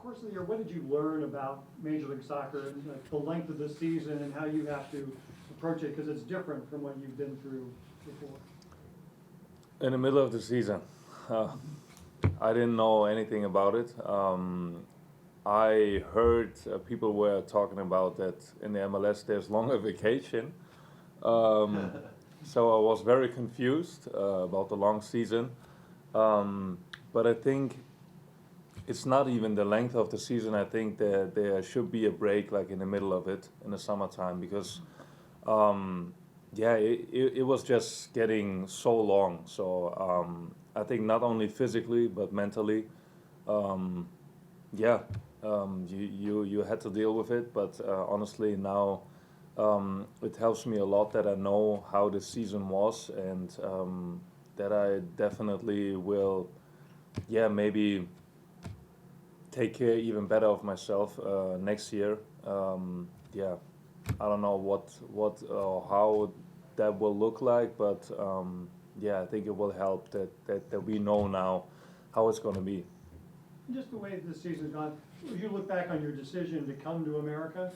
course of the year, what did you learn about Major League Soccer and the length of the season and how you have to approach it? Because it's different from what you've been through before. In the middle of the season, I didn't know anything about it. I heard people were talking about that in the MLS there's longer vacation. Um, so I was very confused about the long season. But I think it's not even the length of the season. I think that there should be a break like in the middle of it in the summertime because yeah, it was just getting so long. So I think not only physically but mentally, um, yeah, you had to deal with it. But honestly, now it helps me a lot that I know how the season was and that I definitely will, yeah, maybe take care even better of myself next year. Yeah, I don't know what how that will look like, but yeah, I think it will help that we know now how it's going to be. Just the way this season's gone, as you look back on your decision to come to America,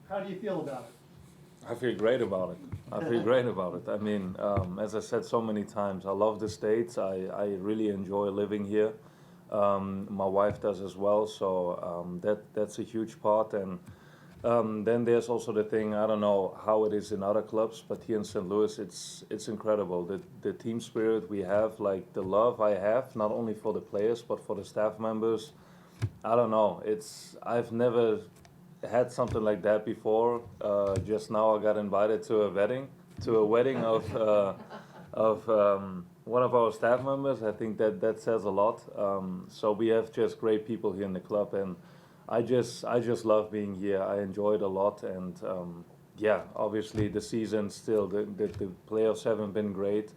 how do you feel about it? I feel great about it. I feel great about it. I mean, as I said so many times, I love the States. I really enjoy living here. My wife does as well, so that's a huge part. And then there's also the thing, I don't know how it is in other clubs, but here in St. Louis, it's incredible. The team spirit we have, like the love I have, not only for the players, but for the staff members. I don't know. I've never had something like that before. Just now I got invited to a wedding of one of our staff members. I think that says a lot. So we have just great people here in the club, and I just love being here. I enjoy it a lot, and yeah, obviously the season still the playoffs haven't been great,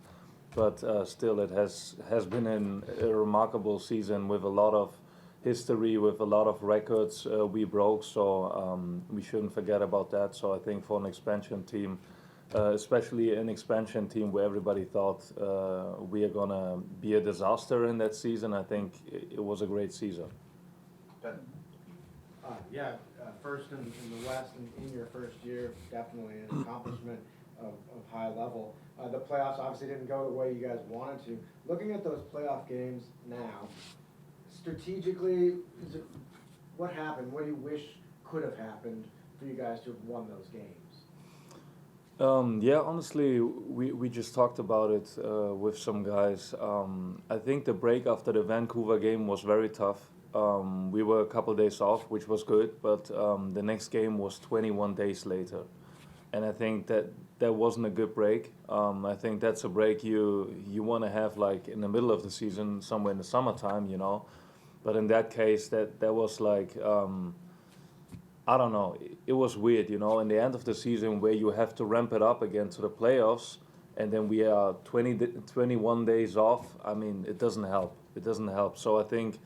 but still it has been a remarkable season with a lot of history, with a lot of records we broke. So we shouldn't forget about that. So I think for an expansion team, especially an expansion team where everybody thought we are gonna be a disaster in that season, I think it was a great season. Yeah, first in the West in your first year, definitely an accomplishment of high level. The playoffs obviously didn't go the way you guys wanted to. Looking at those playoff games now, strategically, what happened? What do you wish could have happened for you guys to have won those games? Yeah, honestly, we just talked about it with some guys. I think the break after the Vancouver game was very tough. We were a couple days off, which was good, but the next game was 21 days later. And I think that wasn't a good break. I think that's a break you want to have like in the middle of the season, somewhere in the summertime, you know. But in that case, that was like, I don't know, it was weird, you know, in the end of the season where you have to ramp it up again to the playoffs, and then we are 21 days off. I mean, it doesn't help. It doesn't help. So I think,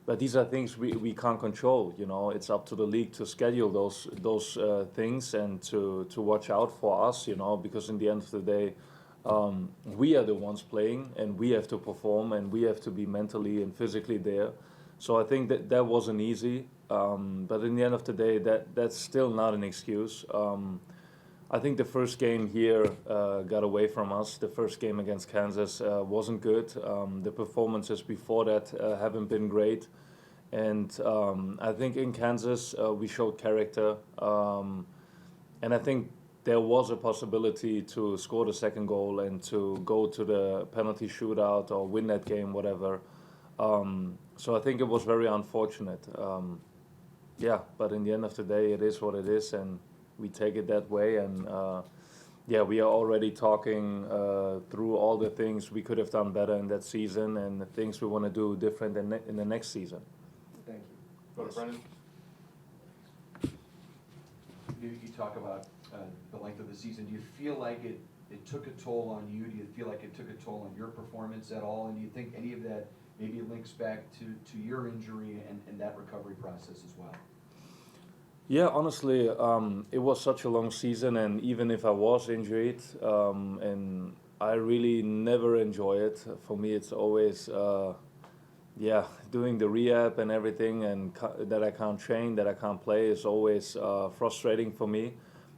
but these are things we can't control, you know. It's up to the league to schedule those things and to watch out for us, you know, because in the end of the day, we are the ones playing and we have to perform and we have to be mentally and physically there. So I think that wasn't easy, but in the end of the day, that's still not an excuse. I think the first game here got away from us. The first game against Kansas wasn't good. The performances before that haven't been great, and I think in Kansas we showed character, and I think there was a possibility to score the second goal and to go to the penalty shootout or win that game, whatever. So I think it was very unfortunate. Yeah, but in the end of the day, it is what it is, and we take it that way. And yeah, we are already talking through all the things we could have done better in that season and the things we want to do different in the next season. Thank you. Go to Brendan. You talk about the length of the season. Do you feel like it took a toll on you? Do you feel like it took a toll on your performance at all? And do you think any of that maybe links back to your injury and that recovery process as well? Yeah, honestly, it was such a long season, and even if I was injured, and I really never enjoy it. For me, it's always, yeah, doing the rehab and everything, and that I can't train, that I can't play, is always frustrating for me.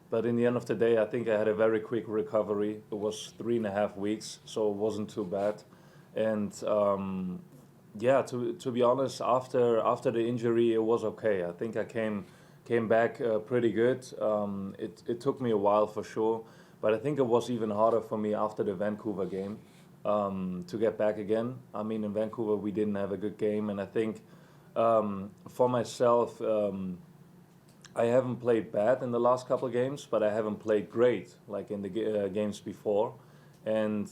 But in the end of the day, I think I had a very quick recovery. It was 3.5 weeks, so it wasn't too bad. And yeah, to be honest, after the injury, it was okay. I think I came back pretty good. It took me a while for sure, but I think it was even harder for me after the Vancouver game to get back again. I mean, in Vancouver we didn't have a good game, and I think for myself, I haven't played bad in the last couple of games, but I haven't played great like in the games before, and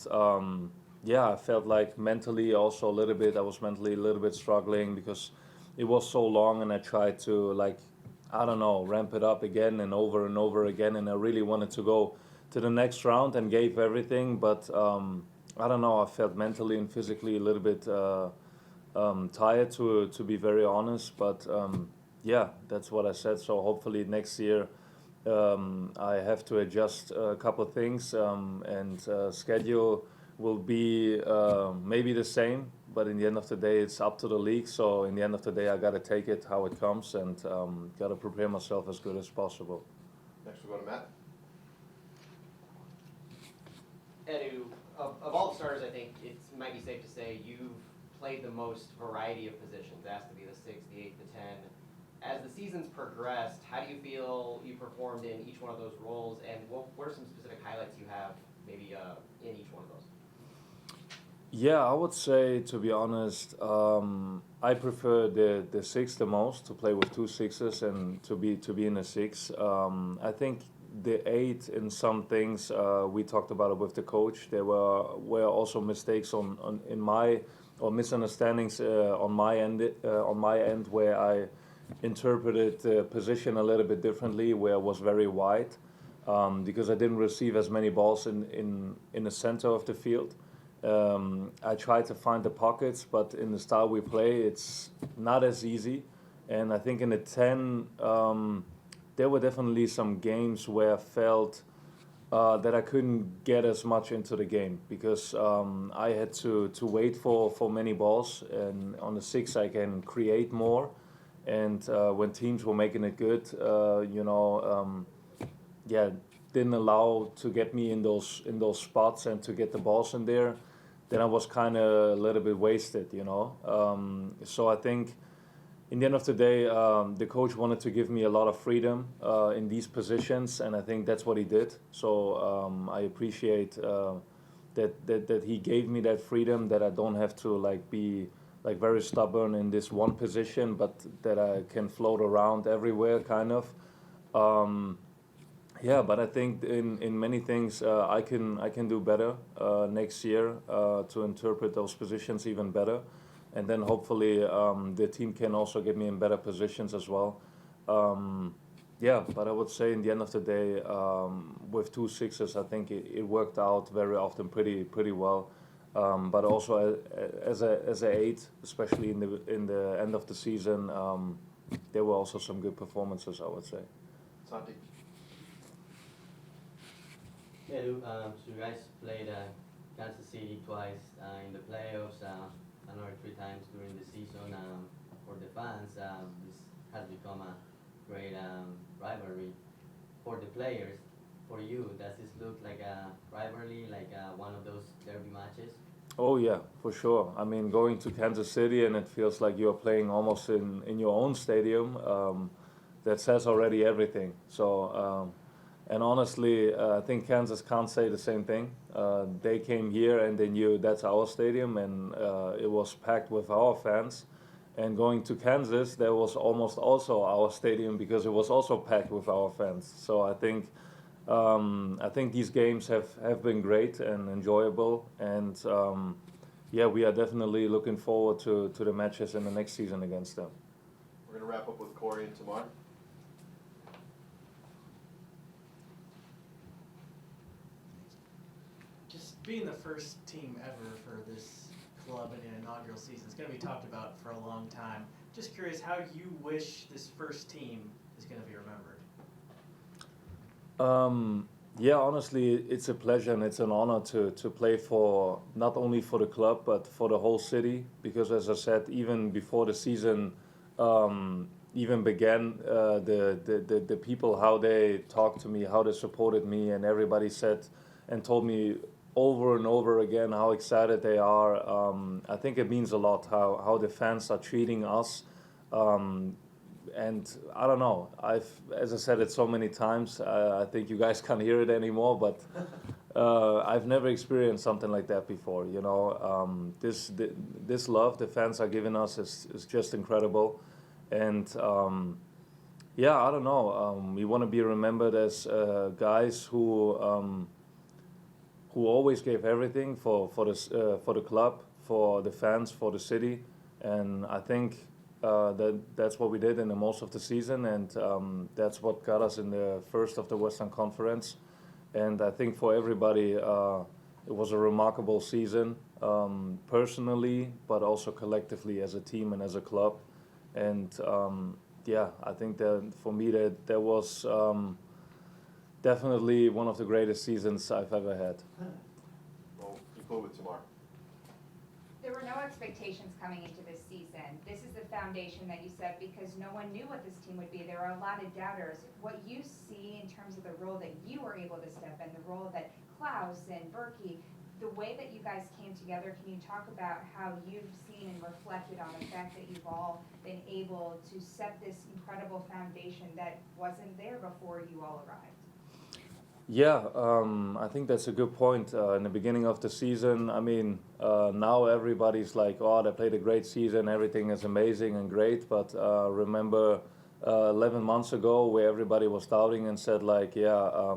yeah, I felt like mentally also a little bit. I was mentally a little bit struggling because it was so long, and I tried to like, I don't know, ramp it up again and over again, and I really wanted to go to the next round and gave everything, but I don't know. I felt mentally and physically a little bit tired, to be very honest. But yeah, that's what I said. So hopefully next year I have to adjust a couple of things, and schedule will be maybe the same. But in the end of the day, it's up to the league. So in the end of the day, I gotta take it how it comes, and gotta prepare myself as good as possible. Next we'll go to Matt. Edu, of all the starters, I think it might be safe to say you've played the most variety of positions. It has to be the 6, the 8, the 10. As the season's progressed, how do you feel you performed in each one of those roles, and what are some specific highlights you have maybe in each one of those? Yeah, I would say, to be honest, I prefer the six the most, to play with two sixes and to be in a six. I think the eight in some things, we talked about it with the coach. There were also mistakes in my, or misunderstandings on my end where I interpreted the position a little bit differently, where it was very wide, because I didn't receive as many balls in the center of the field. I try to find the pockets, but in the style we play, it's not as easy. And I think in the 10, there were definitely some games where I felt that I couldn't get as much into the game, because I had to wait for many balls. And on the 6, I can create more. And when teams were making it good, yeah, didn't allow to get me in those spots and to get the balls in there, then I was kind of a little bit wasted, So I think in the end of the day, the coach wanted to give me a lot of freedom in these positions, and I think that's what he did. So I appreciate that he gave me that freedom, that I don't have to be very stubborn in this one position, but that I can float around everywhere, kind of. Yeah, but I think in many things I can do better next year to interpret those positions even better, and then hopefully the team can also get me in better positions as well. Yeah, but I would say in the end of the day, with two sixes, I think it worked out very often pretty well. But also as a 8, especially in the end of the season, there were also some good performances, I would say. Santi. Yeah, so you guys played Kansas City twice in the playoffs, another 3 times during the season. For the fans, this has become a great rivalry. For the players, for you, does this look like a rivalry, like one of those derby matches? Oh yeah, for sure. I mean, going to Kansas City and it feels like you're playing almost in your own stadium, that says already everything. So, and honestly, I think Kansas can't say the same thing. They came here and they knew that's our stadium, and it was packed with our fans. And going to Kansas, there was almost also our stadium, because it was also packed with our fans. So I think these games have been great and enjoyable, and yeah, we are definitely looking forward to the matches in the next season against them. We're going to wrap up with Corey and Tamar. Just being the first team ever for this club in an inaugural season, it's going to be talked about for a long time. Just curious how you wish this first team is going to be remembered. Yeah, honestly, it's a pleasure and it's an honor to play for not only for the club but for the whole city. Because as I said, even before the season even began, the people, how they talked to me, how they supported me, and everybody said and told me over and over again how excited they are. I think it means a lot how the fans are treating us. And I don't know. As I said it so many times, I think you guys can't hear it anymore. But I've never experienced something like that before. You know, this love the fans are giving us is just incredible, and yeah, I don't know. We want to be remembered as guys who always gave everything for the club, for the fans, for the city, and I think. That's what we did in the most of the season, and that's what got us in the first of the Western Conference. And I think for everybody, it was a remarkable season, personally, but also collectively as a team and as a club. And yeah, I think that for me that was definitely one of the greatest seasons I've ever had. Well, conclude with Tamar. There were no expectations coming into this season. This is the foundation that you set because no one knew what this team would be. There were a lot of doubters. What you see in terms of the role that you were able to step in, the role that Klaus and Berkey, the way that you guys came together, can you talk about how you've seen and reflected on the fact that you've all been able to set this incredible foundation that wasn't there before you all arrived? Yeah, I think that's a good point. In the beginning of the season, I mean, now everybody's like, oh, they played a great season, everything is amazing and great. But remember 11 months ago where everybody was doubting and said like, yeah,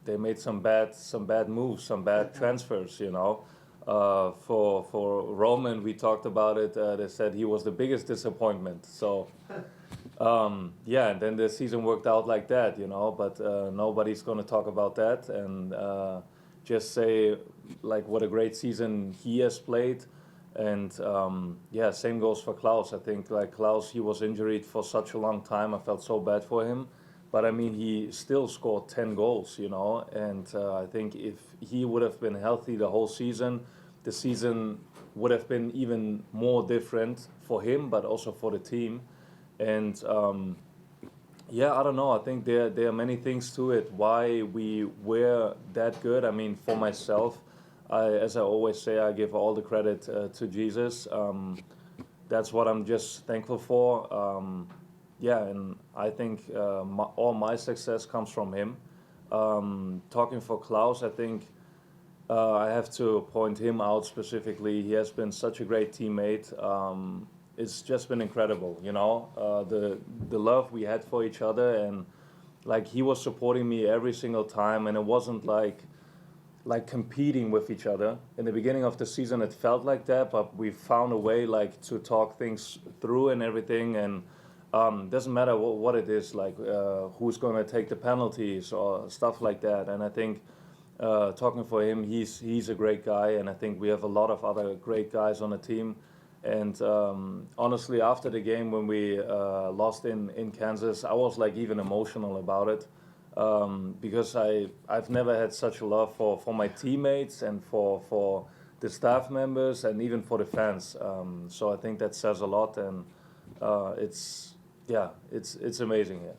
they made some bad moves, some bad transfers, you know. For Roman, we talked about it. They said he was the biggest disappointment. So. Yeah, and then the season worked out like that, you know, but nobody's going to talk about that and just say like what a great season he has played. And yeah, same goes for Klaus. I think like Klaus, he was injured for such a long time. I felt so bad for him. But I mean, he still scored 10 goals, you know, and I think if he would have been healthy the whole season, the season would have been even more different for him, but also for the team. And yeah, I don't know. I think there are many things to it why we were that good. I mean, for myself, as I always say, I give all the credit to Jesus. That's what I'm just thankful for. Yeah, and I think all my success comes from him. Talking for Klaus, I think I have to point him out specifically. He has been such a great teammate. It's just been incredible, you know, the love we had for each other, and like he was supporting me every single time, and it wasn't like competing with each other. In the beginning of the season, it felt like that, but we found a way like to talk things through and everything, and doesn't matter what it is, like who's going to take the penalties or stuff like that. And I think talking for him, he's a great guy, and I think we have a lot of other great guys on the team. And honestly, after the game when we lost in Kansas, I was like even emotional about it because I've never had such a love for my teammates and for the staff members and even for the fans. So I think that says a lot, and it's amazing here.